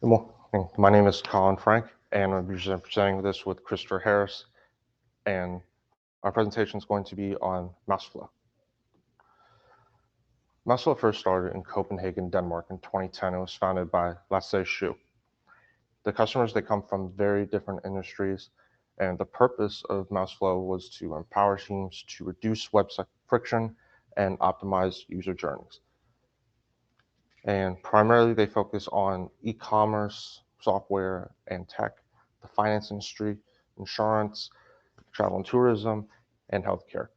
Good morning. My name is Colin Frank, and I'll be presenting this with Christopher Harris, and our presentation is going to be on MouseFlow. MouseFlow first started in Copenhagen, Denmark in 2010. It was founded by Lasse Schuh. The customers, they come from very different industries, and the purpose of MouseFlow was to empower teams to reduce website friction and optimize user journeys. And primarily they focus on e-commerce, software, and tech, the finance industry, insurance, travel and tourism, and healthcare.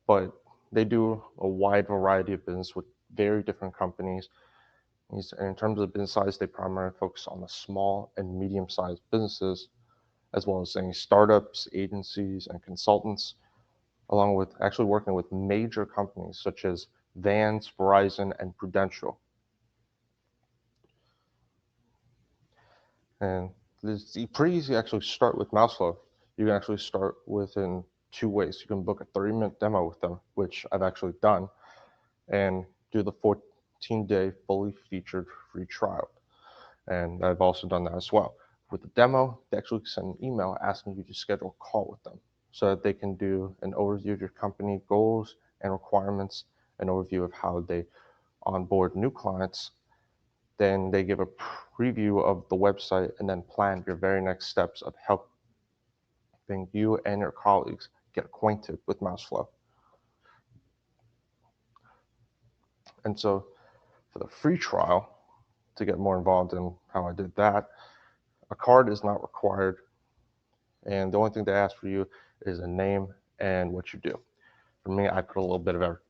But they do a wide variety of business with very different companies. And in terms of business size, they primarily focus on the small and medium-sized businesses, as well as any startups, agencies, and consultants, along with actually working with major companies such as Vans, Verizon, and Prudential. And it's pretty easy to actually start with MouseFlow. You can actually start within two ways. You can book a 30-minute demo with them, which I've actually done, and do the 14-day fully featured free trial. And I've also done that as well. With the demo, they actually send an email asking you to schedule a call with them so that they can do an overview of your company goals and requirements, an overview of how they onboard new clients. Then they give a preview of the website and then plan your very next steps of helping you and your colleagues get acquainted with MouseFlow. And so for the free trial, to get more involved in how I did that, a card is not required. And the only thing they ask for you is a name and what you do. For me, I put a little bit of everything.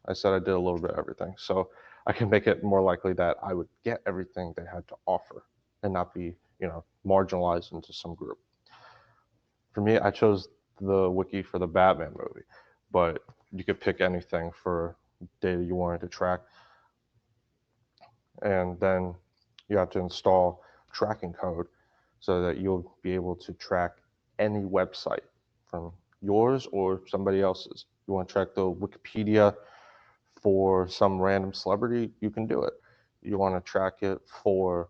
I said I did a little bit of everything. So I can make it more likely that I would get everything they had to offer and not be, marginalized into some group. For me, I chose the wiki for the Batman movie, but you could pick anything for data you wanted to track. And then you have to install tracking code so that you'll be able to track any website from yours or somebody else's. You want to track the Wikipedia for some random celebrity, you can do it. You want to track it for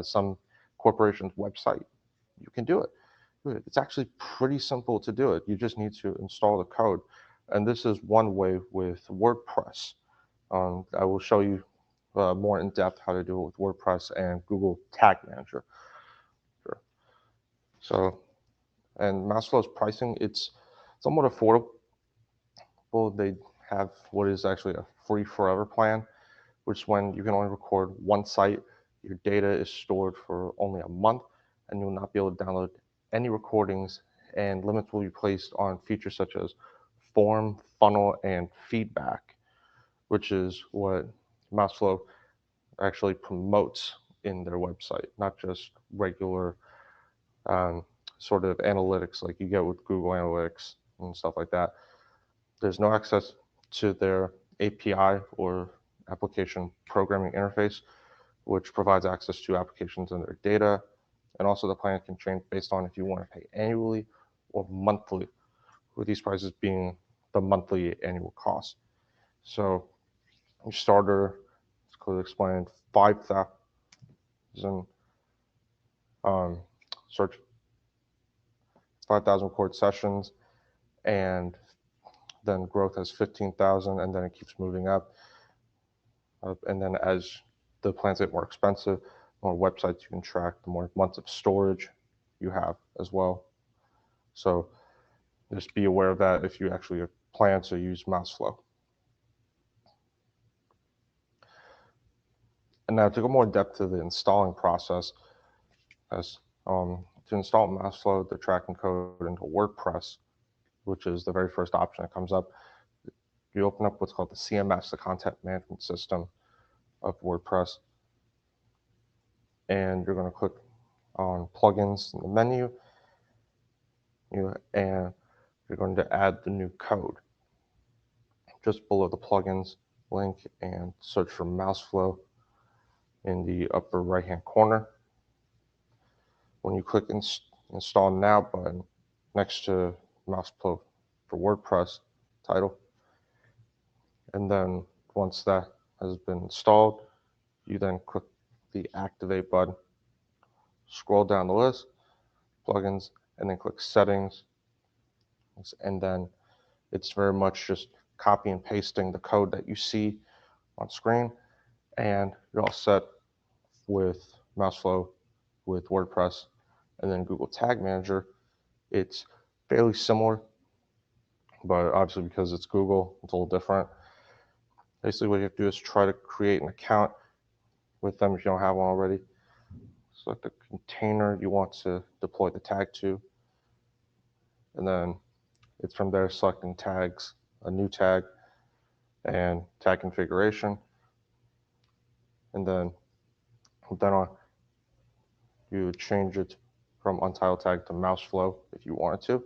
some corporation's website, you can do it. It's actually pretty simple to do it. You just need to install the code. And this is one way with WordPress. I will show you more in depth how to do it with WordPress and Google Tag Manager. Sure. So, and MouseFlow's pricing, it's somewhat affordable. They have what is actually a free forever plan, which is when you can only record one site. Your data is stored for only a month, and you'll not be able to download any recordings, and limits will be placed on features such as form, funnel, and feedback, which is what MouseFlow actually promotes in their website, not just regular sort of analytics like you get with Google Analytics and stuff like that. There's no access to their API or application programming interface, which provides access to applications and their data. And also the plan can change based on if you want to pay annually or monthly, with these prices being the monthly annual cost. So your starter, it's clearly explained, 5,000 search, 5,000 record sessions, and then growth has 15,000, and then it keeps moving up. And then as the plans get more expensive, the more websites you can track, the more months of storage you have as well. So just be aware of that if you actually plan to use MouseFlow. And now to go more in depth to the installing process, as to install MouseFlow, the tracking code into WordPress, which is the very first option that comes up, you open up what's called the CMS, the content management system of WordPress, and you're going to click on plugins in the menu, and you're going to add the new code just below the plugins link and search for MouseFlow in the upper right hand corner. When you click install now button next to MouseFlow for WordPress title, and then once that has been installed, you then click the activate button, scroll down the list, plugins, and then click settings. And then it's very much just copy and pasting the code that you see on screen, and you're all set with MouseFlow, with WordPress, and then Google Tag Manager. It's fairly similar, but obviously because it's Google, it's a little different. Basically what you have to do is try to create an account with them if you don't have one already. Select the container you want to deploy the tag to, and then it's from there selecting tags, a new tag, and tag configuration. And then from then on, you would change it from untitled tag to MouseFlow if you wanted to.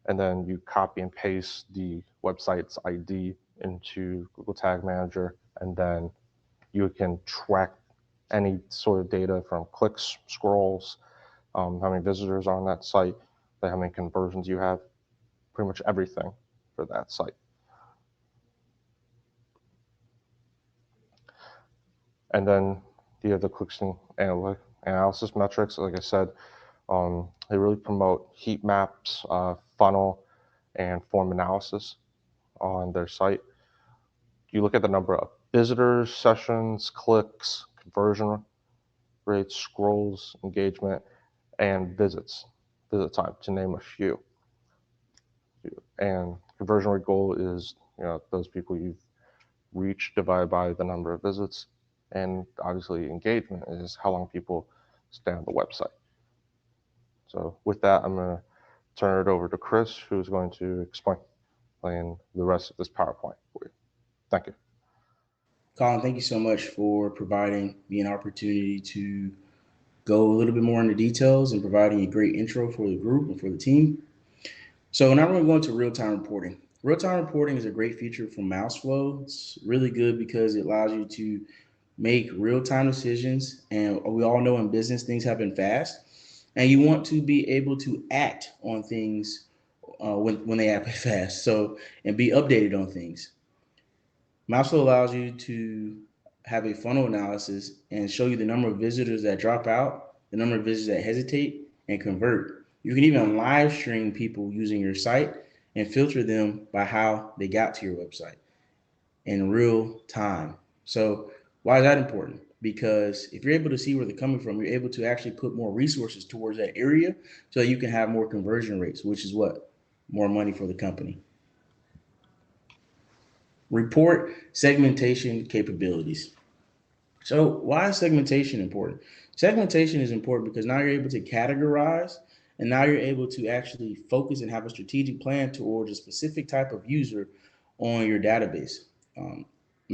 And then you copy and paste the website's ID into Google Tag Manager, and then you can track any sort of data from clicks, scrolls, how many visitors are on that site, how many conversions you have, pretty much everything for that site. And then you have the clicks and analysis metrics. Like I said, they really promote heat maps, funnel, and form analysis on their site. You look at the number of visitors, sessions, clicks, conversion rates, scrolls, engagement, and visits, visit time, to name a few. And conversion rate goal is, those people you've reached divided by the number of visits. And obviously engagement is how long people stay on the website. So with that, I'm going to turn it over to Chris, who's going to explain the rest of this PowerPoint for you. Thank you. Colin, thank you so much for providing me an opportunity to go a little bit more into details and providing a great intro for the group and for the team. So now we're going to go into real-time reporting. Real-time reporting is a great feature from MouseFlow. It's really good because it allows you to make real-time decisions. And we all know in business, things happen fast. And you want to be able to act on things when they happen fast. So, and be updated on things. MouseFlow allows you to have a funnel analysis and show you the number of visitors that drop out, the number of visitors that hesitate and convert. You can even live stream people using your site and filter them by how they got to your website in real time. So, why is that important? Because if you're able to see where they're coming from, you're able to actually put more resources towards that area so that you can have more conversion rates, which is what? More money for the company. Report segmentation capabilities. So, why is segmentation important? Segmentation is important because now you're able to categorize and now you're able to actually focus and have a strategic plan towards a specific type of user on your database. Um,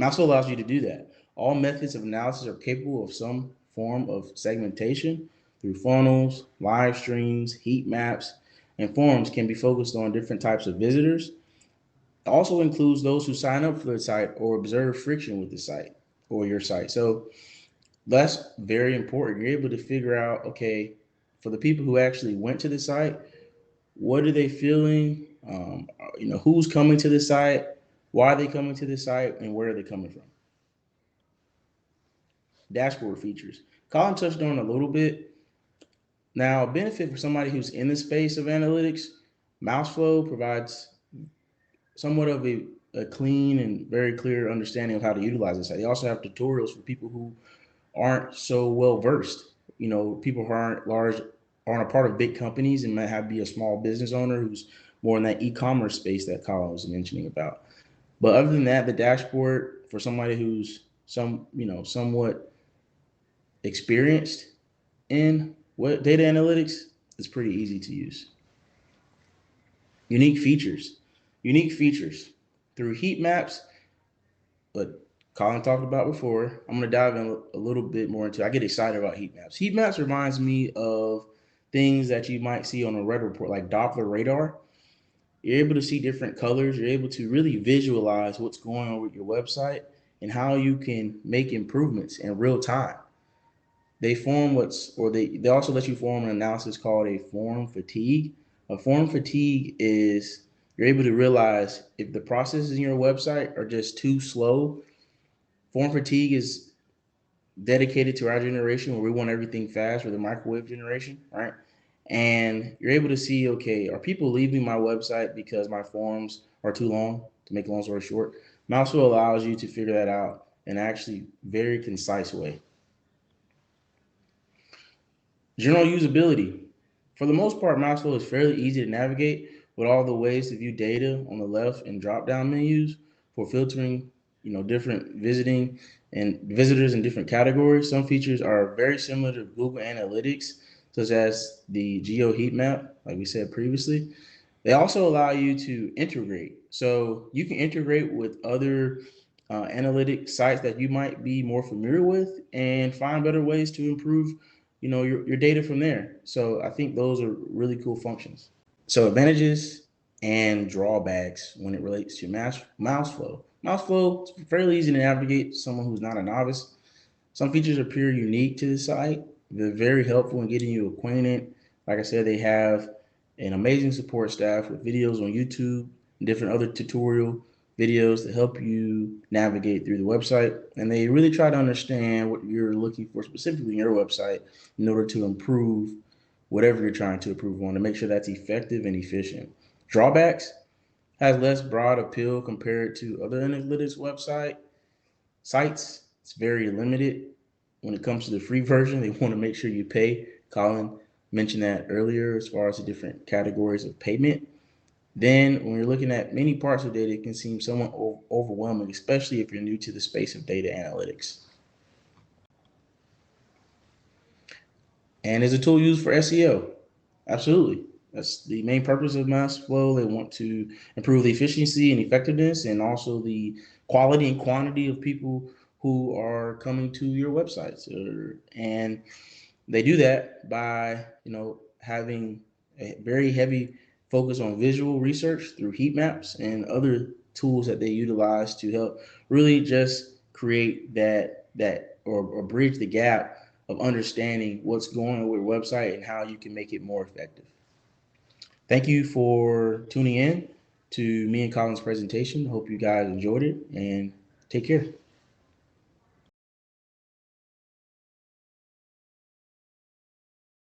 also allows you to do that. All methods of analysis are capable of some form of segmentation through funnels, live streams, heat maps, and forums can be focused on different types of visitors. It also includes those who sign up for the site or observe friction with the site or your site. So that's very important. You're able to figure out, okay, for the people who actually went to the site, what are they feeling? Who's coming to the site? Why are they coming to the site? And where are they coming from? Dashboard features. Colin touched on a little bit. Now, a benefit for somebody who's in the space of analytics, MouseFlow provides somewhat of a clean and very clear understanding of how to utilize this. They also have tutorials for people who aren't so well versed. People who aren't a part of big companies and might have be a small business owner who's more in that e-commerce space that Colin was mentioning about. But other than that, the dashboard for somebody who's somewhat experienced in what data analytics is pretty easy to use. Unique features. Unique features. Through heat maps, but Colin talked about before. I'm gonna dive in a little bit more into. I get excited about heat maps. Heat maps reminds me of things that you might see on a weather report, like Doppler radar. You're able to see different colors. You're able to really visualize what's going on with your website and how you can make improvements in real time. They also let you form an analysis called a form fatigue. A form fatigue is you're able to realize if the processes in your website are just too slow. Form fatigue is dedicated to our generation where we want everything fast, or the microwave generation, right? And you're able to see, okay, are people leaving my website because my forms are too long? To make a long story short, MouseFlow allows you to figure that out in actually very concise way. General usability. For the most part, MouseFlow is fairly easy to navigate with all the ways to view data on the left and drop-down menus for filtering, different visiting and visitors in different categories. Some features are very similar to Google Analytics, such as the geo heat map, like we said previously. They also allow you to integrate. So you can integrate with other analytic sites that you might be more familiar with and find better ways to improve, your data from there. So I think those are really cool functions. So advantages and drawbacks when it relates to MouseFlow. MouseFlow is fairly easy to navigate to someone who's not a novice. Some features appear unique to the site. They're very helpful in getting you acquainted. Like I said, they have an amazing support staff with videos on YouTube and different other tutorial videos to help you navigate through the website. And they really try to understand what you're looking for specifically in your website in order to improve whatever you're trying to improve on to make sure that's effective and efficient. Drawbacks has less broad appeal compared to other analytics website sites. It's very limited when it comes to the free version. They want to make sure you pay. Colin mentioned that earlier as far as the different categories of payment. Then, when you're looking at many parts of data, it can seem somewhat overwhelming, especially if you're new to the space of data analytics. And is a tool used for SEO? Absolutely. That's the main purpose of MassFlow. They want to improve the efficiency and effectiveness and also the quality and quantity of people who are coming to your websites. And they do that by, having a very heavy focus on visual research through heat maps and other tools that they utilize to help really just create or bridge the gap of understanding what's going on with your website and how you can make it more effective. Thank you for tuning in to me and Colin's presentation. Hope you guys enjoyed it and take care.